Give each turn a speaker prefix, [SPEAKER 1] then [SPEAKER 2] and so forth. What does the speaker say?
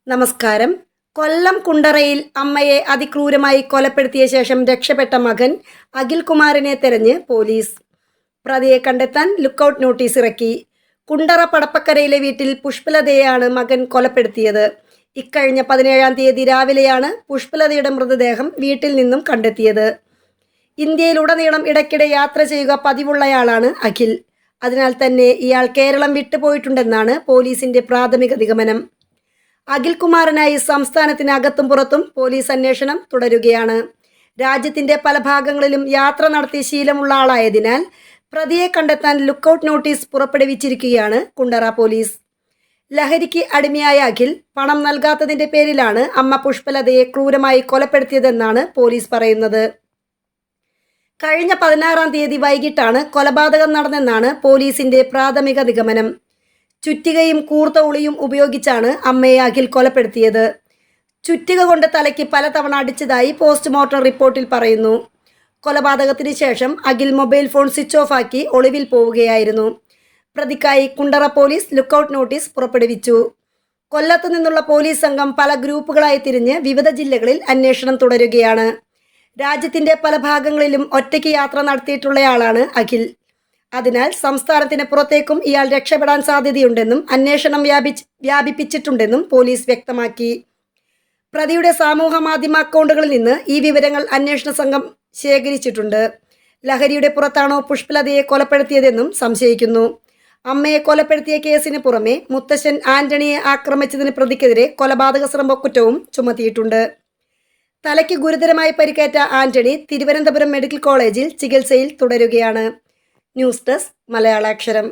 [SPEAKER 1] നമസ്കാരം. കൊല്ലം കുണ്ടറയിൽ അമ്മയെ അതിക്രൂരമായി കൊലപ്പെടുത്തിയ ശേഷം രക്ഷപ്പെട്ട മകൻ അഖിൽകുമാറിനെ തെരഞ്ഞ് പോലീസ്. പ്രതിയെ കണ്ടെത്താൻ ലുക്കൌട്ട് നോട്ടീസ് ഇറക്കി. കുണ്ടറ പടപ്പക്കരയിലെ വീട്ടിൽ പുഷ്പലതയെയാണ് മകൻ കൊലപ്പെടുത്തിയത്. ഇക്കഴിഞ്ഞ 17-ാം തീയതി രാവിലെയാണ് പുഷ്പലതയുടെ മൃതദേഹം വീട്ടിൽ നിന്നും കണ്ടെത്തിയത്. ഇന്ത്യയിലുടനീളം ഇടയ്ക്കിടെ യാത്ര ചെയ്യുക പതിവുള്ളയാളാണ് അഖിൽ. അതിനാൽ തന്നെ ഇയാൾ കേരളം വിട്ടുപോയിട്ടുണ്ടെന്നാണ് പോലീസിന്റെ പ്രാഥമിക നിഗമനം. അഖിൽകുമാറിനായി സംസ്ഥാനത്തിനകത്തും പുറത്തും പോലീസ് അന്വേഷണം തുടരുകയാണ്. രാജ്യത്തിന്റെ പല ഭാഗങ്ങളിലും യാത്ര നടത്തി ശീലമുള്ള ആളായതിനാൽ പ്രതിയെ കണ്ടെത്താൻ ലുക്കൌട്ട് നോട്ടീസ് പുറപ്പെടുവിച്ചിരിക്കുകയാണ് കുണ്ടറ പോലീസ്. ലഹരിക്ക് അടിമയായ അഖിൽ പണം നൽകാത്തതിന്റെ പേരിലാണ് അമ്മ പുഷ്പലതയെ ക്രൂരമായി കൊലപ്പെടുത്തിയതെന്നാണ് പോലീസ് പറയുന്നത്. കഴിഞ്ഞ 16-ാം തീയതി വൈകിട്ടാണ് കൊലപാതകം നടന്നെന്നാണ് പോലീസിന്റെ പ്രാഥമിക നിഗമനം. ചുറ്റികയും കൂർത്ത ഉളിയും ഉപയോഗിച്ചാണ് അമ്മയെ അഖിൽ കൊലപ്പെടുത്തിയത്. ചുറ്റിക കൊണ്ട് തലയ്ക്ക് പലതവണ അടിച്ചതായി പോസ്റ്റ്മോർട്ടം റിപ്പോർട്ടിൽ പറയുന്നു. കൊലപാതകത്തിന് ശേഷം Akhil mobile phone switch off ആക്കി ഒളിവിൽ പോവുകയായിരുന്നു. പ്രതിക്കായി കുണ്ടറ പോലീസ് ലുക്കൌട്ട് നോട്ടീസ് പുറപ്പെടുവിച്ചു. കൊല്ലത്തു നിന്നുള്ള പോലീസ് സംഘം പല ഗ്രൂപ്പുകളായി തിരിഞ്ഞ് വിവിധ ജില്ലകളിൽ അന്വേഷണം തുടരുകയാണ്. രാജ്യത്തിന്റെ പല ഭാഗങ്ങളിലും ഒറ്റയ്ക്ക് യാത്ര നടത്തിയിട്ടുള്ളയാളാണ് അഖിൽ. അതിനാൽ സംസ്ഥാനത്തിന് പുറത്തേക്കും ഇയാൾ രക്ഷപ്പെടാൻ സാധ്യതയുണ്ടെന്നും അന്വേഷണം വ്യാപിപ്പിച്ചിട്ടുണ്ടെന്നും പോലീസ് വ്യക്തമാക്കി. പ്രതിയുടെ സാമൂഹ്യ മാധ്യമ അക്കൗണ്ടുകളിൽ നിന്ന് ഈ വിവരങ്ങൾ അന്വേഷണ സംഘം ശേഖരിച്ചിട്ടുണ്ട്. ലഹരിയുടെ പുറത്താണോ പുഷ്പലതയെ കൊലപ്പെടുത്തിയതെന്നും സംശയിക്കുന്നു. അമ്മയെ കൊലപ്പെടുത്തിയ കേസിന് പുറമെ മുത്തശ്ശൻ ആന്റണിയെ ആക്രമിച്ചതിന് പ്രതിക്കെതിരെ കൊലപാതക ശ്രമക്കുറ്റവും ചുമത്തിയിട്ടുണ്ട്. തലയ്ക്ക് ഗുരുതരമായി പരിക്കേറ്റ ആന്റണി തിരുവനന്തപുരം മെഡിക്കൽ കോളേജിൽ ചികിത്സയിൽ തുടരുകയാണ്. News desk മലയാളാക്ഷരം.